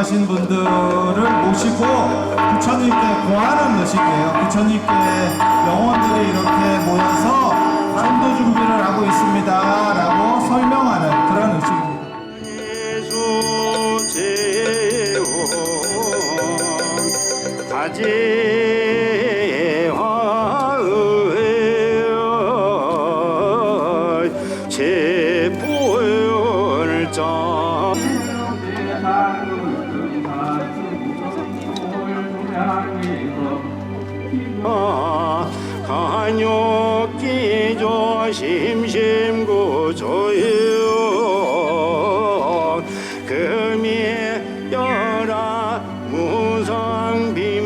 돌아가신 분들을 모시고 부처님께 고하는 것인데요. 부처님께 영혼들이 이렇게 모여서 전도 준비를 하고 있습니다 라고 설명하는 그런 의식입니다. 간욕기조 심심구조요 금이여라 무상비밀시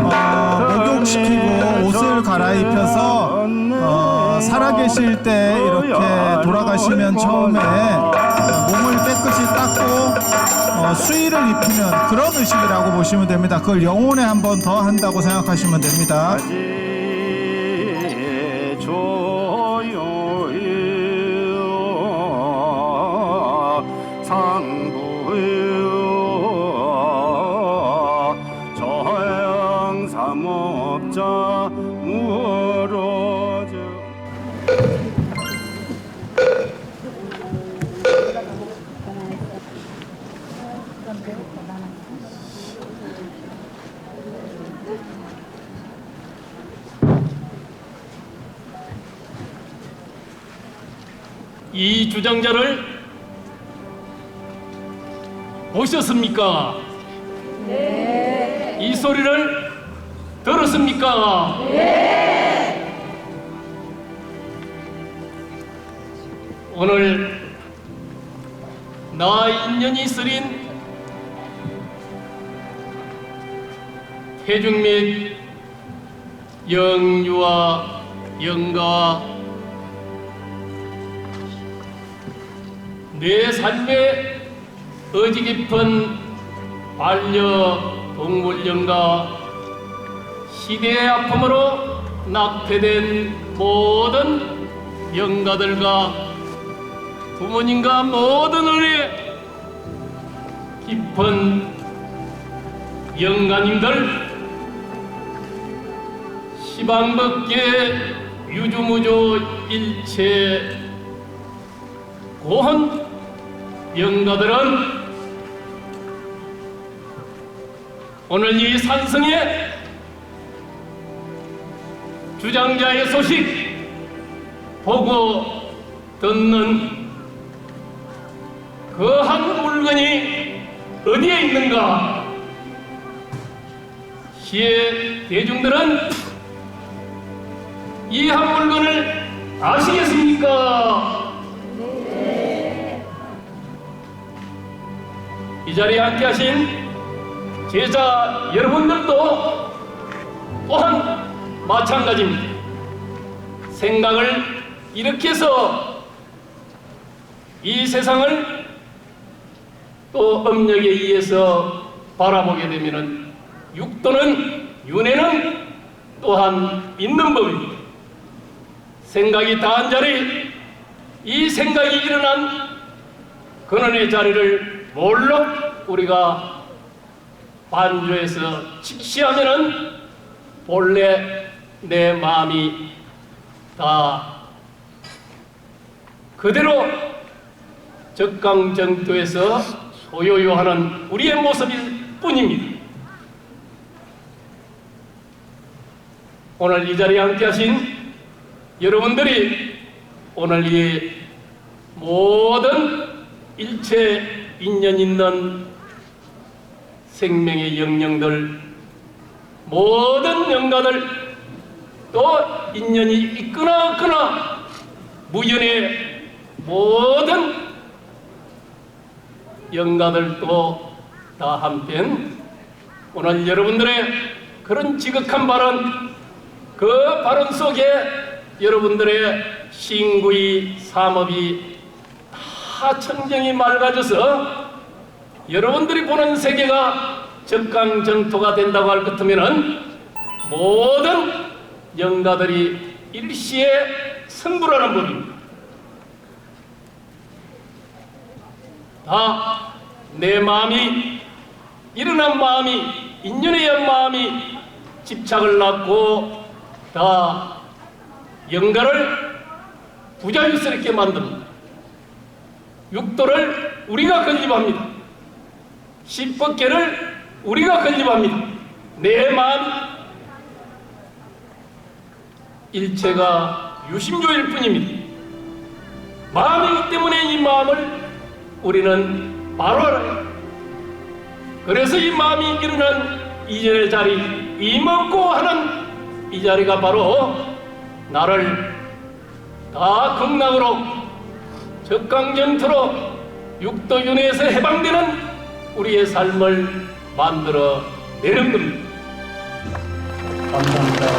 목욕시키고 옷을 갈아입혀서 살아계실 때 이렇게 돌아가시면 처음에 몸을 깨끗이 닦고 수의를 입히는 그런 의식이라고 보시면 됩니다. 그걸 영혼에 한 번 더 한다고 생각하시면 됩니다. 저영삼업자 무어로저 이 주장자를 보셨습니까? 네. 이 소리를 들었습니까? 네. 오늘 나 인연이 쓰린 태중 및 영유아 영가 내 삶에 의지 깊은 반려동물 영가 시대의 아픔으로 낙태된 모든 영가들과 부모님과 모든 은혜 깊은 영가님들 시방법계 유주무조 일체 고혼 영가들은 오늘 이 산성의 주장자의 소식 보고 듣는 그 한 물건이 어디에 있는가? 시의 대중들은 이 한 물건을 아시겠습니까? 이 자리에 함께하신 제자 여러분들도 또한 마찬가지입니다. 생각을 이렇게 해서 이 세상을 또 업력에 의해서 바라보게 되면 육도는 윤회는 또한 있는 법입니다. 생각이 다한 자리, 이 생각이 일어난 근원의 자리를 뭘로 우리가 반조해서 직시하면은 본래 내 마음이 다 그대로 적강정토에서 소요요하는 우리의 모습일 뿐입니다. 오늘 이 자리에 함께하신 여러분들이 오늘 이 모든 일체 인연 있는 생명의 영령들 모든 영가들 또 인연이 있거나 없거나 무연의 모든 영가들도 다 한편 오늘 여러분들의 그런 지극한 발언 그 발언 속에 여러분들의 신구의 삶업이 다 청정이 맑아져서 여러분들이 보는 세계가 적강정토가 된다고 할 것 같으면은 모든 영가들이 일시에 승부라는 법입니다. 다 내 마음이 일어난 마음이 인연에 의한 마음이 집착을 낳고 다 영가를 부자유스럽게 만듭니다. 육도를 우리가 건립합니다. 십법계를 우리가 건립합니다. 내 마음 일체가 유심조일 뿐입니다. 마음이기 때문에 이 마음을 우리는 바로 알아요. 그래서 이 마음이 일어난 이전의 자리, 이먹고 하는 이 자리가 바로 나를 다 극락으로 적강정토로 육도윤회에서 해방되는 우리의 삶을 만들어 내는 겁니다. 감사합니다.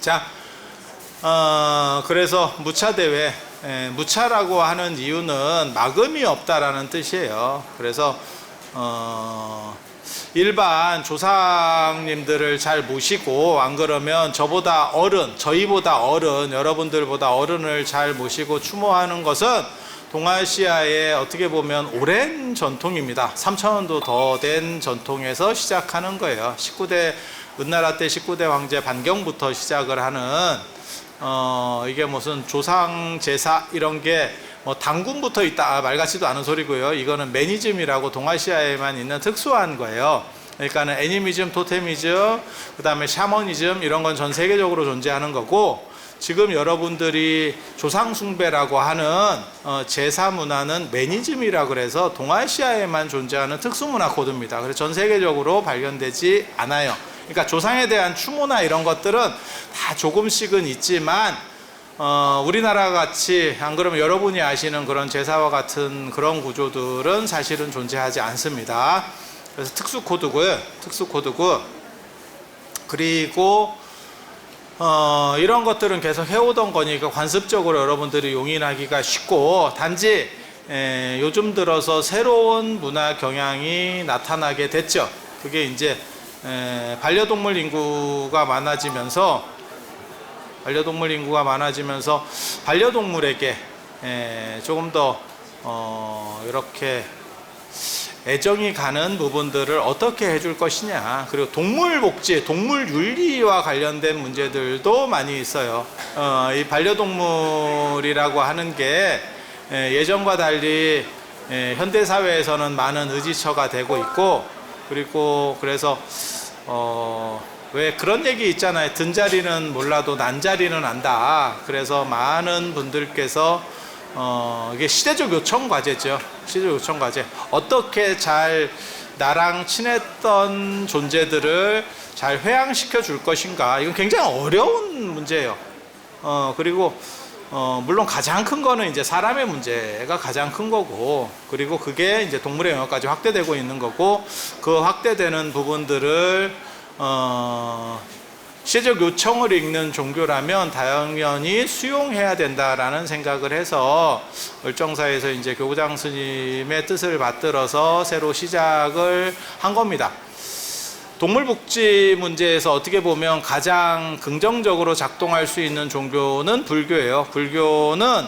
자, 그래서 무차대회, 무차라고 하는 이유는 막음이 없다라는 뜻이에요. 그래서 일반 조상님들을 잘 모시고, 안 그러면 저보다 어른, 저희보다 어른, 여러분들보다 어른을 잘 모시고 추모하는 것은 동아시아의 어떻게 보면 오랜 전통입니다. 3000년도 더 된 전통에서 시작하는 거예요. 19대 은나라 때 19대 황제 반경부터 시작을 하는 이게 무슨 조상 제사 이런 게 뭐 당군부터 있다 말 같지도 않은 소리고요. 이거는 매니즘이라고 동아시아에만 있는 특수한 거예요. 그러니까는 애니미즘, 토테미즘, 그 다음에 샤머니즘 이런 건 전 세계적으로 존재하는 거고, 지금 여러분들이 조상 숭배라고 하는 제사 문화는 매니즘이라 그래서 동아시아에만 존재하는 특수 문화 코드입니다. 그래서 전 세계적으로 발견되지 않아요. 그러니까 조상에 대한 추모나 이런 것들은 다 조금씩은 있지만 우리나라 같이, 안 그러면 여러분이 아시는 그런 제사와 같은 그런 구조들은 사실은 존재하지 않습니다. 그래서 특수 코드고요. 특수 코드고, 그리고 이런 것들은 계속 해오던 거니까 관습적으로 여러분들이 용인하기가 쉽고, 단지 요즘 들어서 새로운 문화 경향이 나타나게 됐죠. 그게 이제 반려동물 인구가 많아지면서 반려동물에게 조금 더 이렇게 애정이 가는 부분들을 어떻게 해줄 것이냐, 그리고 동물 복지, 동물 윤리와 관련된 문제들도 많이 있어요. 이 반려동물이라고 하는 게 예전과 달리 현대 사회에서는 많은 의지처가 되고 있고, 그리고 그래서 왜 그런 얘기 있잖아요. 든 자리는 몰라도 난 자리는 안다. 그래서 많은 분들께서 이게 시대적 요청 과제죠. 시대적 요청 과제. 어떻게 잘 나랑 친했던 존재들을 잘 회양시켜 줄 것인가. 이건 굉장히 어려운 문제예요. 그리고 물론 가장 큰 거는 이제 사람의 문제가 가장 큰 거고, 그리고 그게 이제 동물의 영역까지 확대되고 있는 거고, 그 확대되는 부분들을 시대적 요청을 읽는 종교라면 당연히 수용해야 된다라는 생각을 해서 을정사에서 이제 교구장 스님의 뜻을 받들어서 새로 시작을 한 겁니다. 동물복지 문제에서 어떻게 보면 가장 긍정적으로 작동할 수 있는 종교는 불교예요. 불교는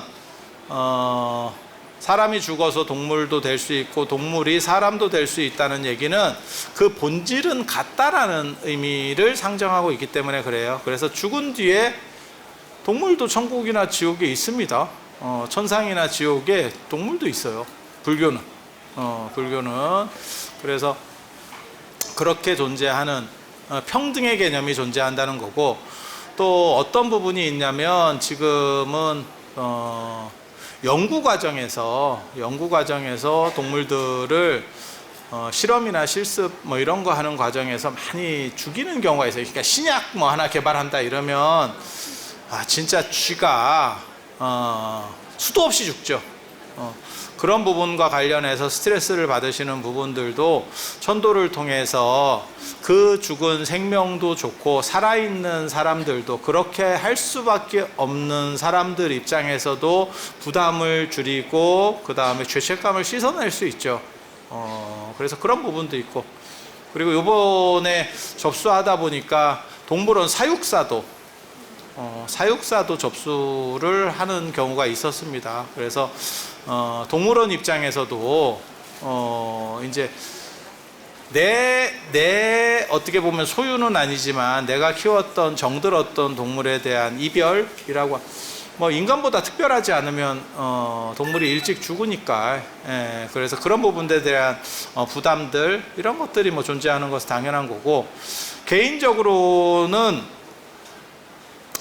사람이 죽어서 동물도 될 수 있고 동물이 사람도 될 수 있다는 얘기는 그 본질은 같다라는 의미를 상정하고 있기 때문에 그래요. 그래서 죽은 뒤에 동물도 천국이나 지옥에 있습니다. 천상이나 지옥에 동물도 있어요. 불교는. 그래서 그렇게 존재하는 평등의 개념이 존재한다는 거고, 또 어떤 부분이 있냐면 지금은 연구 과정에서 동물들을 실험이나 실습 뭐 이런 거 하는 과정에서 많이 죽이는 경우가 있어요. 그러니까 신약 뭐 하나 개발한다 이러면 진짜 쥐가 수도 없이 죽죠. 그런 부분과 관련해서 스트레스를 받으시는 부분들도 천도를 통해서 그 죽은 생명도 좋고 살아있는 사람들도 그렇게 할 수밖에 없는 사람들 입장에서도 부담을 줄이고 그 다음에 죄책감을 씻어낼 수 있죠. 그래서 그런 부분도 있고, 그리고 요번에 접수하다 보니까 동물원 사육사도 접수를 하는 경우가 있었습니다. 그래서 동물원 입장에서도 이제 내 어떻게 보면 소유는 아니지만 내가 키웠던 정들었던 동물에 대한 이별이라고, 뭐 인간보다 특별하지 않으면 동물이 일찍 죽으니까, 그래서 그런 부분에 대한 부담들 이런 것들이 뭐 존재하는 것은 당연한 거고, 개인적으로는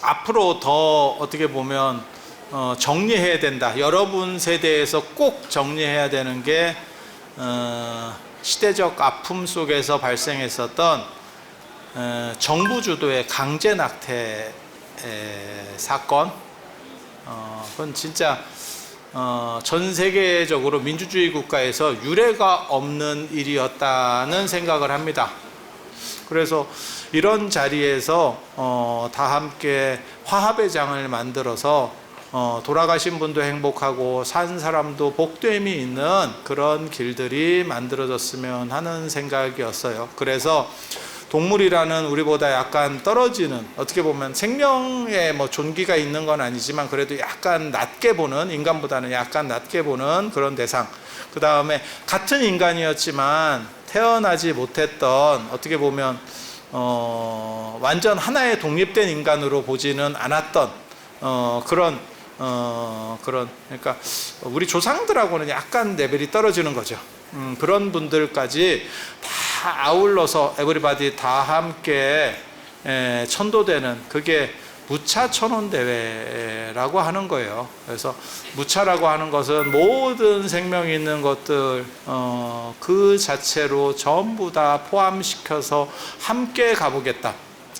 앞으로 더 어떻게 보면 정리해야 된다. 여러분 세대에서 꼭 정리해야 되는 게 시대적 아픔 속에서 발생했었던 정부 주도의 강제 낙태 사건. 그건 진짜 전 세계적으로 민주주의 국가에서 유례가 없는 일이었다는 생각을 합니다. 그래서 이런 자리에서 다 함께 화합의 장을 만들어서 돌아가신 분도 행복하고 산 사람도 복됨이 있는 그런 길들이 만들어졌으면 하는 생각이었어요. 그래서 동물이라는 우리보다 약간 떨어지는, 어떻게 보면 생명에 뭐 존귀가 있는 건 아니지만 그래도 약간 낮게 보는, 인간보다는 약간 낮게 보는 그런 대상, 그 다음에 같은 인간이었지만 태어나지 못했던, 어떻게 보면 완전 하나의 독립된 인간으로 보지는 않았던 그런 그러니까 우리 조상들하고는 약간 레벨이 떨어지는 거죠. 그런 분들까지 다 아울러서 에브리바디 다 함께 천도되는, 그게 무차 천원 대회라고 하는 거예요. 그래서 무차라고 하는 것은 모든 생명 있는 것들 그 자체로 전부 다 포함시켜서 함께 가보겠다.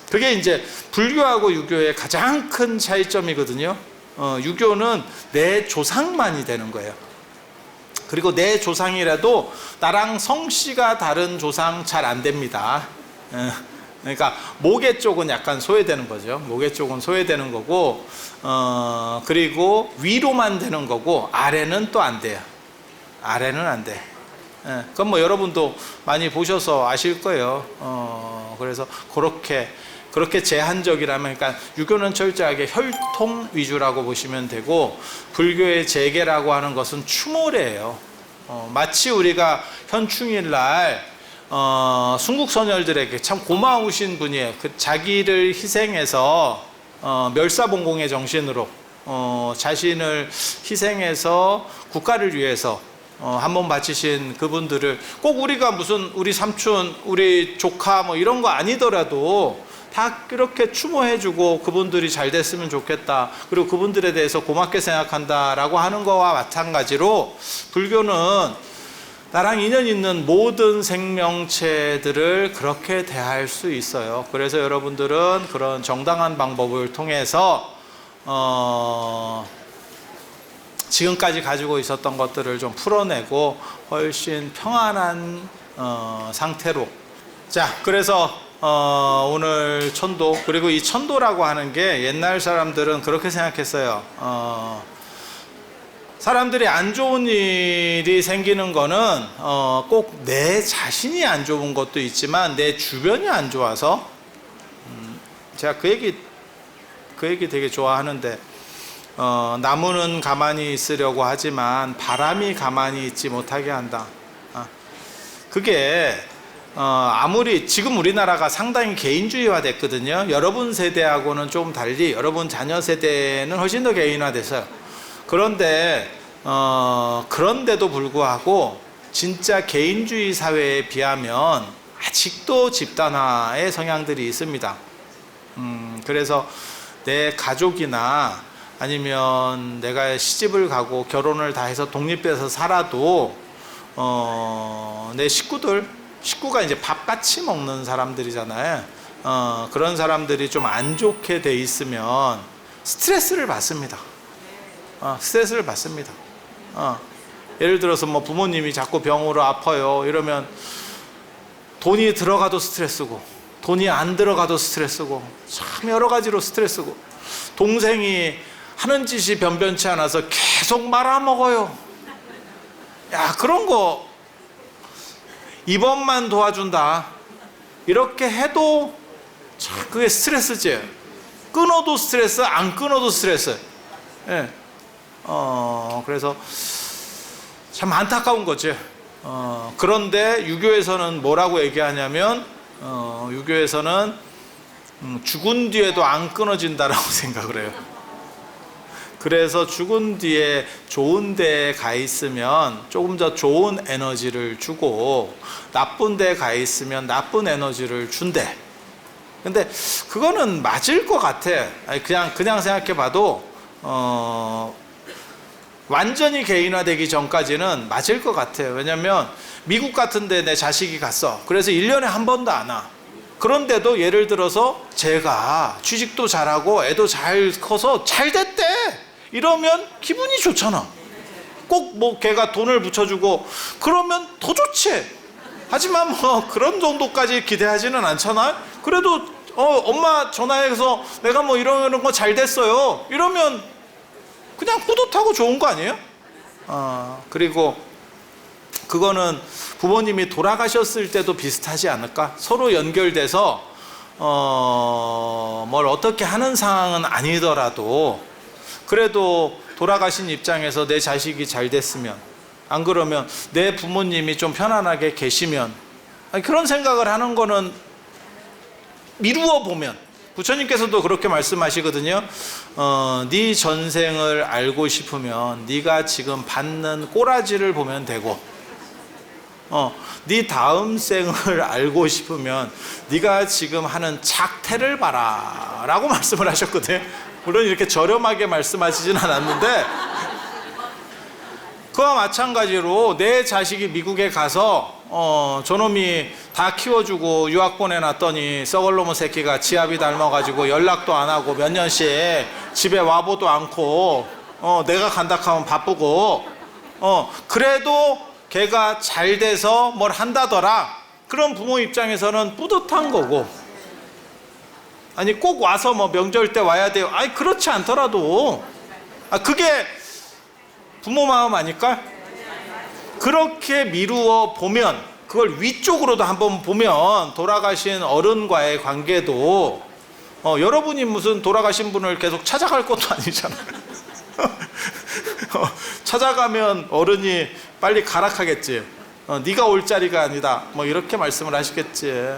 그게 이제 불교하고 유교의 가장 큰 차이점이거든요. 유교는 내 조상만이 되는 거예요. 그리고 내 조상이라도 나랑 성씨가 다른 조상 잘 안 됩니다. 그러니까 목의 쪽은 약간 소외되는 거죠. 목의 쪽은 소외되는 거고, 그리고 위로만 되는 거고 아래는 또 안 돼요. 아래는 안 돼. 그건 뭐 여러분도 많이 보셔서 아실 거예요. 그래서 그렇게 제한적이라면, 그러니까 유교는 철저하게 혈통 위주라고 보시면 되고, 불교의 재계라고 하는 것은 추모래예요. 마치 우리가 현충일 날 순국선열들에게 참 고마우신 분이에요. 그 자기를 희생해서 멸사봉공의 정신으로 자신을 희생해서 국가를 위해서 한번 바치신 그분들을 꼭 우리가 무슨 우리 삼촌, 우리 조카 뭐 이런 거 아니더라도 다 이렇게 추모해주고 그분들이 잘 됐으면 좋겠다, 그리고 그분들에 대해서 고맙게 생각한다라고 하는 거와 마찬가지로 불교는 나랑 인연 있는 모든 생명체들을 그렇게 대할 수 있어요. 그래서 여러분들은 그런 정당한 방법을 통해서 지금까지 가지고 있었던 것들을 좀 풀어내고 훨씬 평안한 상태로, 자, 그래서 오늘 천도, 그리고 이 천도라고 하는 게 옛날 사람들은 그렇게 생각했어요. 사람들이 안 좋은 일이 생기는 거는 꼭 내 자신이 안 좋은 것도 있지만 내 주변이 안 좋아서, 제가 그 얘기 되게 좋아하는데, 나무는 가만히 있으려고 하지만 바람이 가만히 있지 못하게 한다. 그게 아무리 지금 우리나라가 상당히 개인주의화 됐거든요. 여러분 세대하고는 좀 달리 여러분 자녀 세대는 훨씬 더 개인화돼서요. 그런데도 불구하고 진짜 개인주의 사회에 비하면 아직도 집단화의 성향들이 있습니다. 그래서 내 가족이나 아니면 내가 시집을 가고 결혼을 다 해서 독립해서 살아도 내 식구가 이제 밥 같이 먹는 사람들이잖아요. 그런 사람들이 좀 안 좋게 돼 있으면 스트레스를 받습니다. 스트레스를 받습니다. 예를 들어서 뭐 부모님이 자꾸 병으로 아파요 이러면 돈이 들어가도 스트레스고, 돈이 안 들어가도 스트레스고, 참 여러 가지로 스트레스고, 동생이 하는 짓이 변변치 않아서 계속 말아먹어요. 야, 그런 거 이번만 도와준다 이렇게 해도 참 그게 스트레스지. 끊어도 스트레스, 안 끊어도 스트레스. 예. 그래서 참 안타까운 거지. 그런데 유교에서는 뭐라고 얘기하냐면, 유교에서는 죽은 뒤에도 안 끊어진다라고 생각을 해요. 그래서 죽은 뒤에 좋은 데에 가 있으면 조금 더 좋은 에너지를 주고, 나쁜 데에 가 있으면 나쁜 에너지를 준대. 근데 그거는 맞을 것 같아. 아니, 그냥 생각해 봐도 완전히 개인화되기 전까지는 맞을 것 같아요. 왜냐면 미국 같은 데 내 자식이 갔어. 그래서 1년에 한 번도 안 와. 그런데도 예를 들어서 제가 취직도 잘하고 애도 잘 커서 잘 됐대 이러면 기분이 좋잖아. 꼭 뭐 걔가 돈을 붙여주고 그러면 더 좋지. 하지만 뭐 그런 정도까지 기대하지는 않잖아. 그래도 엄마 전화해서 내가 뭐 이런 거 잘 됐어요 이러면 그냥 뿌듯하고 좋은 거 아니에요? 그리고 그거는 부모님이 돌아가셨을 때도 비슷하지 않을까? 서로 연결돼서 뭘 어떻게 하는 상황은 아니더라도 그래도 돌아가신 입장에서 내 자식이 잘 됐으면, 안 그러면 내 부모님이 좀 편안하게 계시면, 그런 생각을 하는 거는 미루어 보면, 부처님께서도 그렇게 말씀하시거든요. 네 전생을 알고 싶으면 네가 지금 받는 꼬라지를 보면 되고, 네 다음 생을 알고 싶으면 네가 지금 하는 작태를 봐라 라고 말씀을 하셨거든요. 물론 이렇게 저렴하게 말씀하시진 않았는데, 그와 마찬가지로 내 자식이 미국에 가서 저놈이 다 키워주고 유학 보내놨더니 썩을 놈의 새끼가 지압이 닮아가지고 연락도 안 하고 몇 년씩 집에 와보도 않고 내가 간다 하면 바쁘고 그래도 걔가 잘 돼서 뭘 한다더라. 그런 부모 입장에서는 뿌듯한 거고, 아니 꼭 와서 뭐 명절 때 와야 돼요. 아니 그렇지 않더라도 그게 부모 마음 아닐까? 그렇게 미루어 보면, 그걸 위쪽으로도 한번 보면 돌아가신 어른과의 관계도 여러분이 무슨 돌아가신 분을 계속 찾아갈 것도 아니잖아요. 찾아가면 어른이 빨리 가락하겠지. 네가 올 자리가 아니다 뭐 이렇게 말씀을 하시겠지.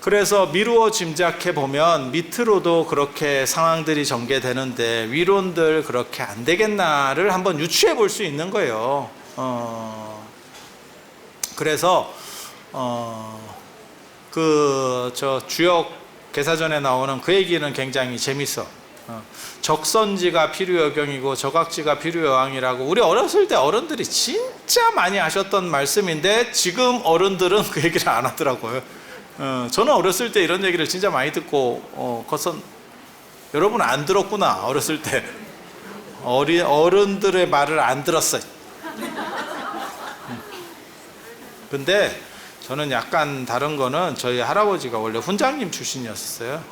그래서 미루어 짐작해 보면 밑으로도 그렇게 상황들이 전개되는데 위론들 그렇게 안 되겠나를 한번 유추해 볼 수 있는 거예요. 그래서 저 주역 개사전에 나오는 그 얘기는 굉장히 재밌어. 적선지가 필요여경이고 저각지가 필요여왕이라고 우리 어렸을 때 어른들이 진짜 많이 하셨던 말씀인데 지금 어른들은 그 얘기를 안 하더라고요. 저는 어렸을 때 이런 얘기를 진짜 많이 듣고 컸었. 여러분 안 들었구나. 어렸을 때 어른들의 말을 안 들었어요. 근데 저는 약간 다른 거는 저희 할아버지가 원래 훈장님 출신이었어요.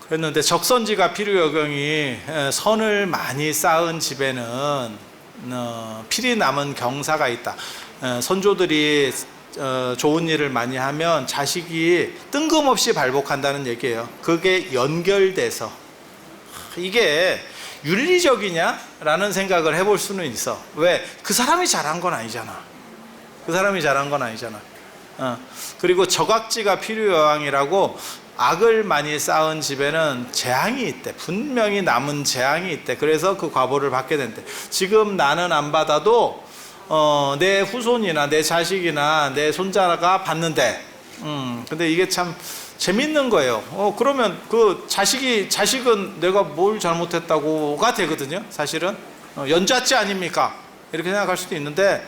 그랬는데 적선지가 필요여경이 선을 많이 쌓은 집에는 필이 남은 경사가 있다. 선조들이 좋은 일을 많이 하면 자식이 뜬금없이 발복한다는 얘기예요. 그게 연결돼서 이게 윤리적이냐라는 생각을 해볼 수는 있어. 왜? 그 사람이 잘한 건 아니잖아. 그 사람이 잘한 건 아니잖아. 그리고 적악지가 필요여왕이라고 악을 많이 쌓은 집에는 재앙이 있대. 분명히 남은 재앙이 있대. 그래서 그 과보를 받게 된대. 지금 나는 안 받아도 내 후손이나 내 자식이나 내 손자가 받는데, 근데 이게 참 재밌는 거예요. 그러면 그 자식은 내가 뭘 잘못했다고가 되거든요. 사실은 연좌죄 아닙니까? 이렇게 생각할 수도 있는데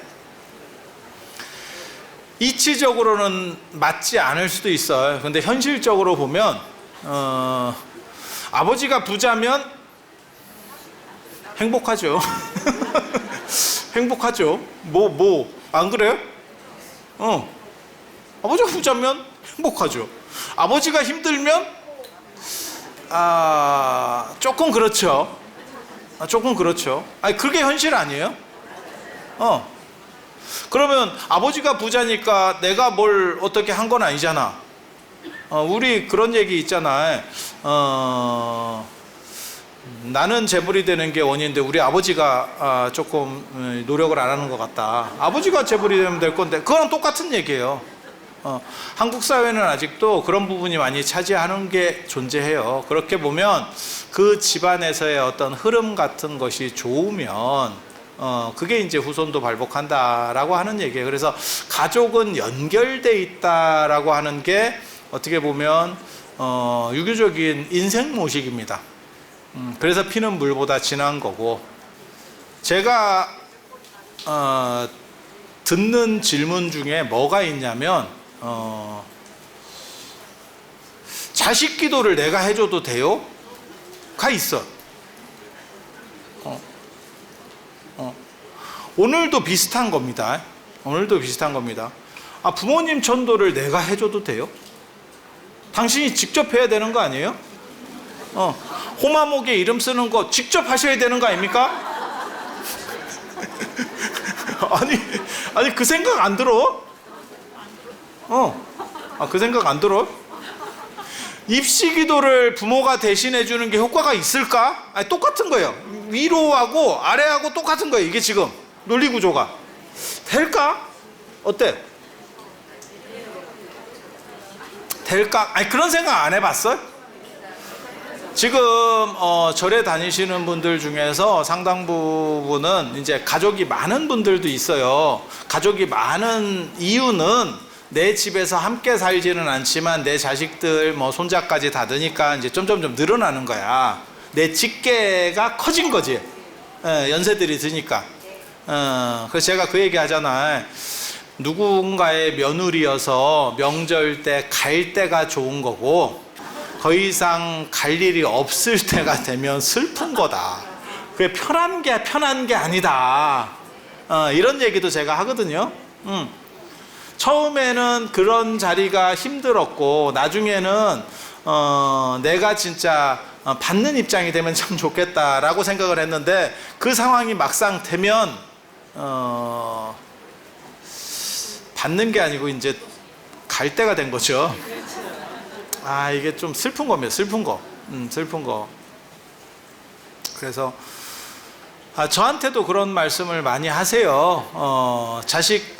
이치적으로는 맞지 않을 수도 있어요. 근데 현실적으로 보면 아버지가 부자면 행복하죠. 행복하죠. 안 그래요? 아버지가 부자면 행복하죠. 아버지가 힘들면 조금 그렇죠. 조금 그렇죠. 아니 그게 현실 아니에요? 그러면 아버지가 부자니까 내가 뭘 어떻게 한 건 아니잖아. 우리 그런 얘기 있잖아요. 나는 재벌이 되는 게 원인인데 우리 아버지가 조금 노력을 안 하는 것 같다. 아버지가 재벌이 되면 될 건데 그거랑 똑같은 얘기예요. 한국 사회는 아직도 그런 부분이 많이 차지하는 게 존재해요. 그렇게 보면 그 집안에서의 어떤 흐름 같은 것이 좋으면 그게 이제 후손도 발복한다라고 하는 얘기예요. 그래서 가족은 연결돼 있다라고 하는 게 어떻게 보면 유교적인 인생 모식입니다. 그래서 피는 물보다 진한 거고, 제가 듣는 질문 중에 뭐가 있냐면 자식 기도를 내가 해줘도 돼요? 가 있어. 오늘도 비슷한 겁니다. 오늘도 비슷한 겁니다. 부모님 천도를 내가 해줘도 돼요? 당신이 직접 해야 되는 거 아니에요? 호마목에 이름 쓰는 거 직접 하셔야 되는 거 아닙니까? 아니 그 생각 안 들어? 그 생각 안 들어? 입시 기도를 부모가 대신해 주는 게 효과가 있을까? 아니, 똑같은 거예요. 위로하고 아래하고 똑같은 거예요. 이게 지금 논리 구조가 될까? 어때? 될까? 아니 그런 생각 안 해봤어요? 지금 절에 다니시는 분들 중에서 상당 부분은 이제 가족이 많은 분들도 있어요. 가족이 많은 이유는 내 집에서 함께 살지는 않지만 내 자식들 손자까지 다 드니까 이제 점점점 늘어나는 거야. 내 직계가 커진 거지. 연세들이 드니까. 그래서 제가 그 얘기 하잖아요. 누군가의 며느리여서 명절 때 갈 때가 좋은 거고 더 이상 갈 일이 없을 때가 되면 슬픈 거다. 그게 편한 게 아니다. 이런 얘기도 제가 하거든요. 처음에는 그런 자리가 힘들었고 나중에는 내가 진짜 받는 입장이 되면 참 좋겠다라고 생각을 했는데 그 상황이 막상 되면 받는 게 아니고 이제 갈 때가 된 거죠. 이게 좀 슬픈 겁니다. 슬픈 거. 그래서 저한테도 그런 말씀을 많이 하세요. 자식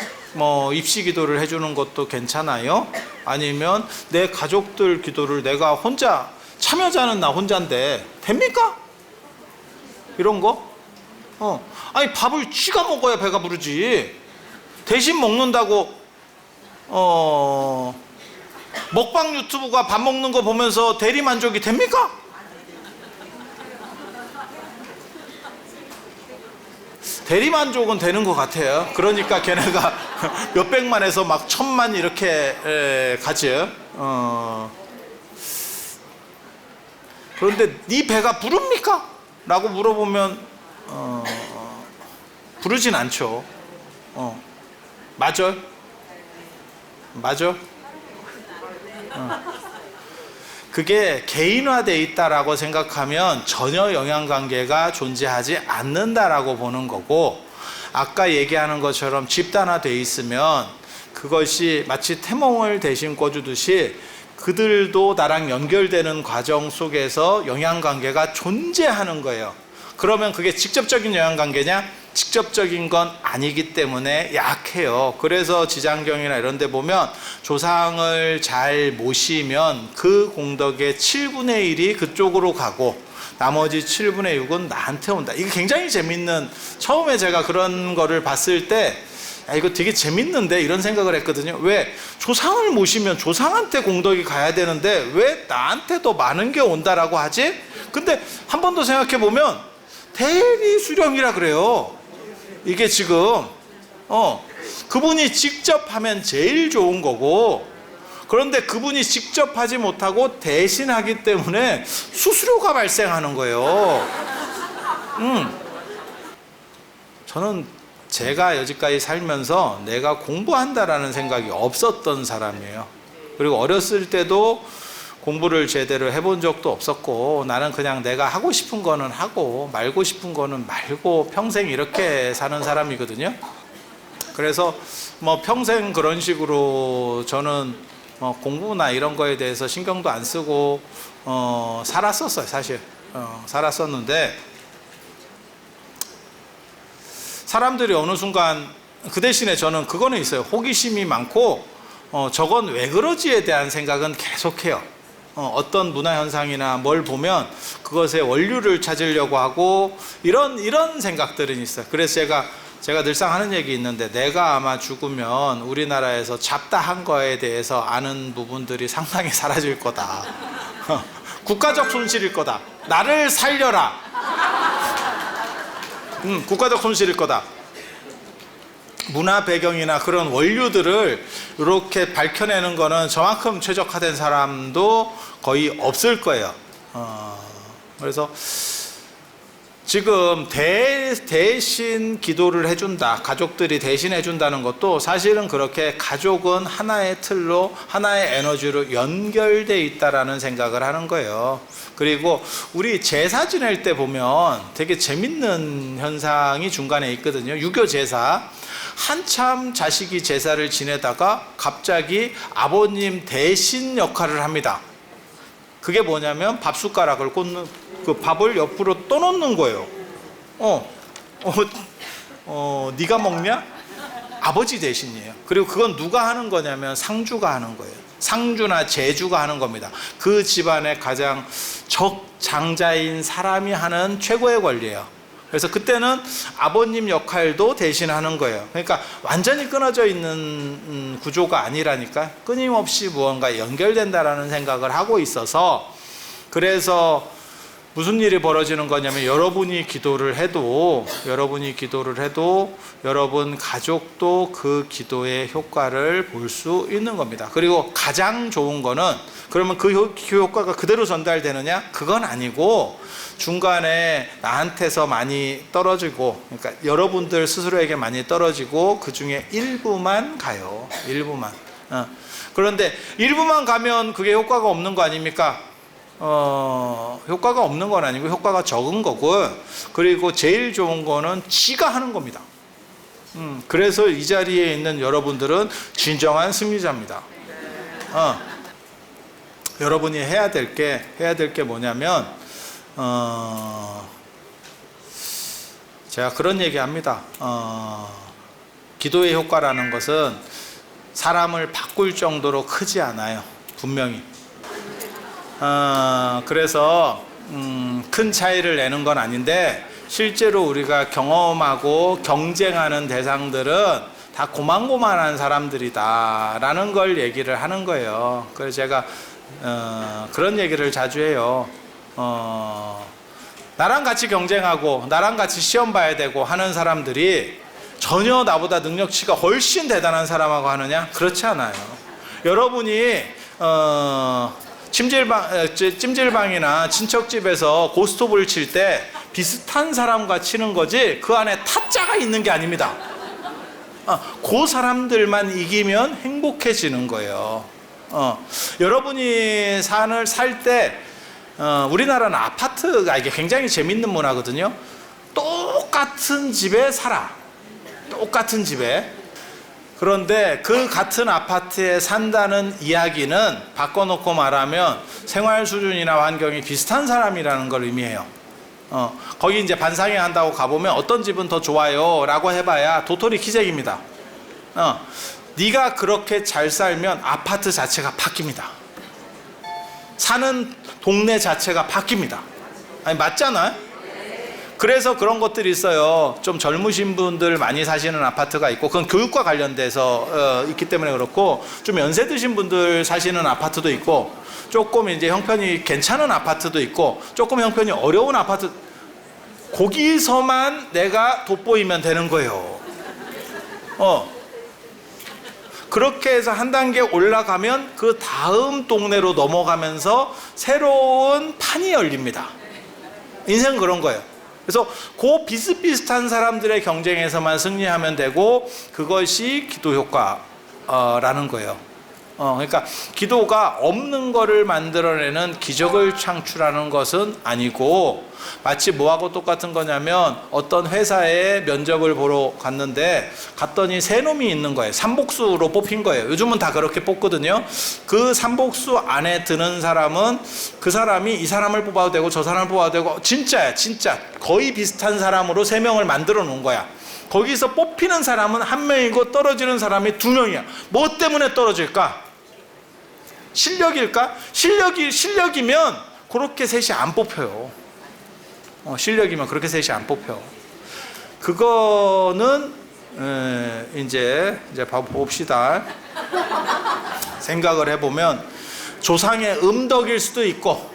입시 기도를 해주는 것도 괜찮아요? 아니면 내 가족들 기도를 내가 혼자, 참여자는 나 혼자인데 됩니까? 이런 거? 아니 밥을 쥐가 먹어야 배가 부르지. 대신 먹는다고 먹방 유튜브가 밥 먹는 거 보면서 대리만족이 됩니까? 대리만족은 되는 것 같아요. 그러니까 걔네가 몇백만에서 막 1000만 이렇게 가죠. 그런데 네 배가 부릅니까? 라고 물어보면 부르진 않죠. 맞아요. 맞아? 그게 개인화돼 있다라고 생각하면 전혀 영향관계가 존재하지 않는다라고 보는 거고, 아까 얘기하는 것처럼 집단화돼 있으면 그것이 마치 태몽을 대신 꿔주듯이 그들도 나랑 연결되는 과정 속에서 영향관계가 존재하는 거예요. 그러면 그게 직접적인 영향관계냐? 직접적인 건 아니기 때문에 약해요. 그래서 지장경이나 이런 데 보면 조상을 잘 모시면 그 공덕의 7분의 1이 그쪽으로 가고 나머지 7분의 6은 나한테 온다. 이게 굉장히 재밌는, 처음에 제가 그런 거를 봤을 때 이거 되게 재밌는데 이런 생각을 했거든요. 왜? 조상을 모시면 조상한테 공덕이 가야 되는데 왜 나한테 더 많은 게 온다라고 하지? 근데 한 번 더 생각해 보면 대리 수령이라 그래요. 이게 지금 그분이 직접 하면 제일 좋은 거고, 그런데 그분이 직접 하지 못하고 대신하기 때문에 수수료가 발생하는 거예요. 저는 제가 여지까지 살면서 내가 공부한다라는 생각이 없었던 사람이에요. 그리고 어렸을 때도 공부를 제대로 해본 적도 없었고, 나는 그냥 내가 하고 싶은 거는 하고 말고 싶은 거는 말고 평생 이렇게 사는 사람이거든요. 그래서 뭐 평생 그런 식으로 저는 뭐 공부나 이런 거에 대해서 신경도 안 쓰고 살았었어요. 사실 살았었는데, 사람들이 어느 순간 그 대신에 저는 그거는 있어요. 호기심이 많고 저건 왜 그러지에 대한 생각은 계속해요. 어떤 문화 현상이나 뭘 보면 그것의 원류를 찾으려고 하고 이런 생각들은 있어요. 그래서 제가 늘상 하는 얘기 있는데, 내가 아마 죽으면 우리나라에서 잡다한 거에 대해서 아는 부분들이 상당히 사라질 거다. 국가적 손실일 거다. 나를 살려라. 국가적 손실일 거다. 문화 배경이나 그런 원류들을 이렇게 밝혀내는 거는 저만큼 최적화된 사람도 거의 없을 거예요. 그래서 지금 대신 기도를 해준다, 가족들이 대신 해준다는 것도 사실은 그렇게 가족은 하나의 틀로, 하나의 에너지로 연결돼 있다라는 생각을 하는 거예요. 그리고 우리 제사 지낼 때 보면 되게 재밌는 현상이 중간에 있거든요. 유교 제사. 한참 자식이 제사를 지내다가 갑자기 아버님 대신 역할을 합니다. 그게 뭐냐면 밥숟가락을 꽂는, 그 밥을 옆으로 떠놓는 거예요. 네가 먹냐? 아버지 대신이에요. 그리고 그건 누가 하는 거냐면 상주가 하는 거예요. 상주나 제주가 하는 겁니다. 그 집안의 가장 적장자인 사람이 하는 최고의 권리예요. 그래서 그때는 아버님 역할도 대신하는 거예요. 그러니까 완전히 끊어져 있는 구조가 아니라니까, 끊임없이 무언가 연결된다라는 생각을 하고 있어서, 그래서 무슨 일이 벌어지는 거냐면 여러분이 기도를 해도 여러분 가족도 그 기도의 효과를 볼 수 있는 겁니다. 그리고 가장 좋은 거는, 그러면 그 효과가 그대로 전달되느냐? 그건 아니고 중간에 나한테서 많이 떨어지고, 그러니까 여러분들 스스로에게 많이 떨어지고 그 중에 일부만 가요. 일부만. 그런데 일부만 가면 그게 효과가 없는 거 아닙니까? 효과가 없는 건 아니고 효과가 적은 거고, 그리고 제일 좋은 거는 지가 하는 겁니다. 그래서 이 자리에 있는 여러분들은 진정한 승리자입니다. 여러분이 해야 될 게 뭐냐면, 제가 그런 얘기 합니다. 기도의 효과라는 것은 사람을 바꿀 정도로 크지 않아요. 분명히. 그래서 큰 차이를 내는 건 아닌데, 실제로 우리가 경험하고 경쟁하는 대상들은 다 고만고만한 사람들이다 라는 걸 얘기를 하는 거예요. 그래서 제가 그런 얘기를 자주 해요. 나랑 같이 경쟁하고 나랑 같이 시험 봐야 되고 하는 사람들이 전혀 나보다 능력치가 훨씬 대단한 사람하고 하느냐? 그렇지 않아요. 여러분이 찜질방이나 친척집에서 고스톱을 칠 때 비슷한 사람과 치는 거지 그 안에 타짜가 있는 게 아닙니다. 그 사람들만 이기면 행복해지는 거예요. 여러분이 살 때 우리나라는 아파트가 이게 굉장히 재밌는 문화거든요. 똑같은 집에 살아. 똑같은 집에. 그런데 그 같은 아파트에 산다는 이야기는 바꿔놓고 말하면 생활 수준이나 환경이 비슷한 사람이라는 걸 의미해요. 거기 이제 반상회 한다고 가보면 어떤 집은 더 좋아요 라고 해봐야 도토리 키재기입니다. 네가 그렇게 잘 살면 아파트 자체가 바뀝니다. 사는 동네 자체가 바뀝니다. 아니 맞잖아요? 그래서 그런 것들이 있어요. 좀 젊으신 분들 많이 사시는 아파트가 있고 그건 교육과 관련돼서 있기 때문에 그렇고, 좀 연세 드신 분들 사시는 아파트도 있고, 조금 이제 형편이 괜찮은 아파트도 있고, 조금 형편이 어려운 아파트, 거기서만 내가 돋보이면 되는 거예요. 그렇게 해서 한 단계 올라가면 그 다음 동네로 넘어가면서 새로운 판이 열립니다. 인생은 그런 거예요. 그래서 그 비슷비슷한 사람들의 경쟁에서만 승리하면 되고, 그것이 기도 효과라는 거예요. 그러니까 기도가 없는 거를 만들어내는 기적을 창출하는 것은 아니고, 마치 뭐하고 똑같은 거냐면 어떤 회사에 면접을 보러 갔더니 세 놈이 있는 거예요. 삼복수로 뽑힌 거예요. 요즘은 다 그렇게 뽑거든요. 그 삼복수 안에 드는 사람은 그 사람이 이 사람을 뽑아도 되고 저 사람을 뽑아도 되고, 진짜야 진짜 거의 비슷한 사람으로 세 명을 만들어 놓은 거야. 거기서 뽑히는 사람은 한 명이고 떨어지는 사람이 두 명이야. 뭐 때문에 떨어질까? 실력일까? 실력이면 그렇게 셋이 안 뽑혀요. 실력이면 그렇게 셋이 안 뽑혀. 그거는 이제 봅시다. 생각을 해보면 조상의 음덕일 수도 있고,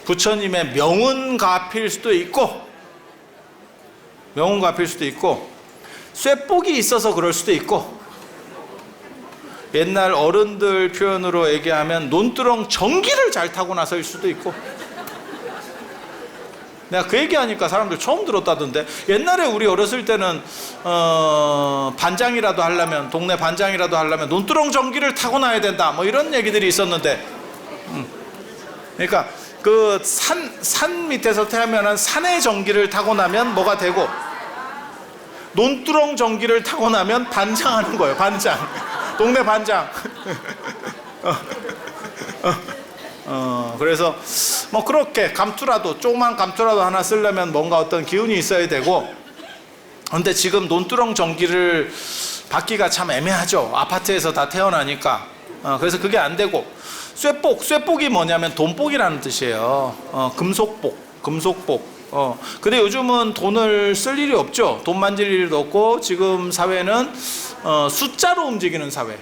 부처님의 명운가필 수도 있고, 쇠복이 있어서 그럴 수도 있고, 옛날 어른들 표현으로 얘기하면 논두렁 전기를 잘 타고 나서일 수도 있고. 내가 그 얘기하니까 사람들 처음 들었다던데, 옛날에 우리 어렸을 때는 반장이라도 하려면, 동네 반장이라도 하려면 논두렁 전기를 타고 나야 된다 뭐 이런 얘기들이 있었는데, 그러니까 그 산 밑에서 태어나면 산의 전기를 타고 나면 뭐가 되고, 논두렁 전기를 타고 나면 반장하는 거예요. 반장. 동네 반장. 그래서 뭐 그렇게 조그만 감투라도 하나 쓰려면 뭔가 어떤 기운이 있어야 되고, 근데 지금 논두렁 전기를 받기가 참 애매하죠. 아파트에서 다 태어나니까. 그래서 그게 안 되고, 쇠복이 뭐냐면 돈복이라는 뜻이에요. 금속복. 근데 요즘은 돈을 쓸 일이 없죠. 돈 만질 일도 없고, 지금 사회는 숫자로 움직이는 사회,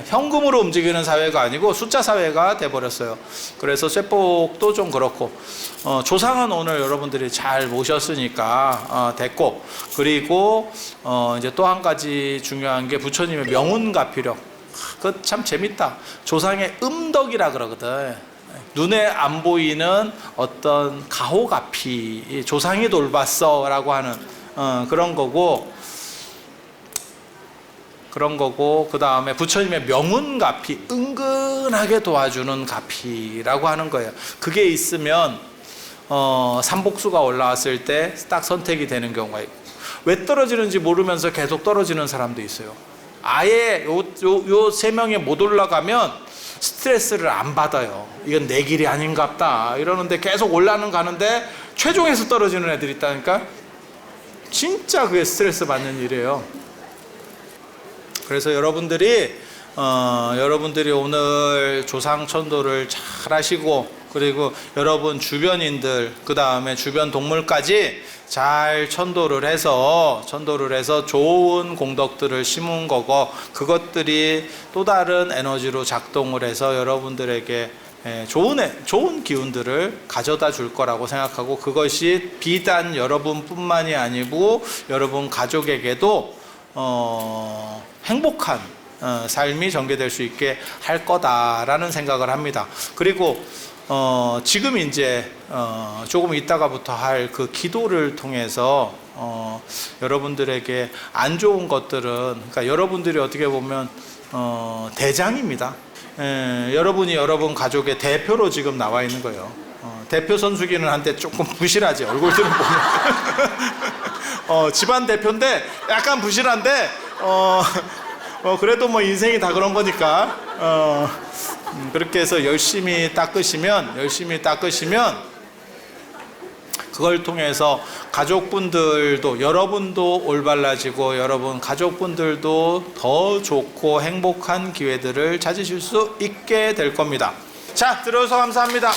현금으로 움직이는 사회가 아니고 숫자 사회가 돼버렸어요. 그래서 쇠복도 좀 그렇고, 조상은 오늘 여러분들이 잘 모셨으니까 됐고, 그리고 이제 또 한 가지 중요한 게 부처님의 명운가피력. 그거 참 재밌다. 조상의 음덕이라 그러거든. 눈에 안 보이는 어떤 가호가피, 조상이 돌봤어 라고 하는 그런 거고, 그 다음에 부처님의 명운가피, 은근하게 도와주는 가피라고 하는 거예요. 그게 있으면 삼복수가 올라왔을 때 딱 선택이 되는 경우가 있고, 왜 떨어지는지 모르면서 계속 떨어지는 사람도 있어요. 아예 요 세 명에 못 올라가면 스트레스를 안 받아요. 이건 내 길이 아닌갑다 이러는데 계속 가는데 최종에서 떨어지는 애들이 있다니까. 진짜 그게 스트레스 받는 일이에요. 그래서 여러분들이 오늘 조상 천도를 잘 하시고, 그리고 여러분 주변인들, 그 다음에 주변 동물까지 잘 천도를 해서 좋은 공덕들을 심은 거고, 그것들이 또 다른 에너지로 작동을 해서 여러분들에게 좋은 기운들을 가져다 줄 거라고 생각하고, 그것이 비단 여러분뿐만이 아니고 여러분 가족에게도 행복한 삶이 전개될 수 있게 할 거다라는 생각을 합니다. 그리고 지금 이제 조금 이따가부터 할 그 기도를 통해서 여러분들에게 안 좋은 것들은, 그러니까 여러분들이 어떻게 보면 대장입니다. 여러분이 여러분 가족의 대표로 지금 나와 있는 거예요. 대표 선수기는 한때 조금 부실하지, 얼굴들을 보면. 집안 대표인데 약간 부실한데 그래도 뭐 인생이 다 그런 거니까 그렇게 해서 열심히 닦으시면 그걸 통해서 가족분들도, 여러분도 올바라지고 여러분 가족분들도 더 좋고 행복한 기회들을 찾으실 수 있게 될 겁니다. 자, 들어줘서 감사합니다.